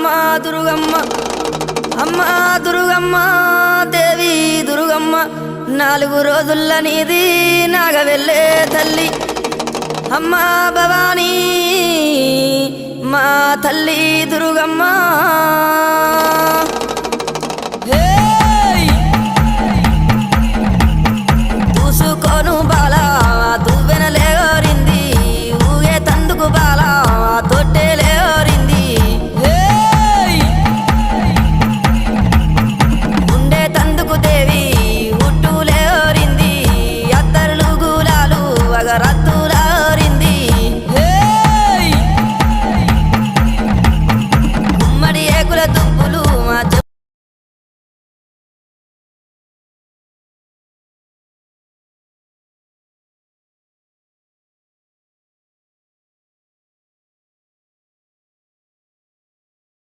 అమ్మ దుర్గమ్మ అమ్మ దుర్గమ్మ దేవి దుర్గమ్మ 4 రోజుల నీది నాగవెల్లే తల్లి అమ్మ భవానీ మా తల్లి దుర్గమ్మ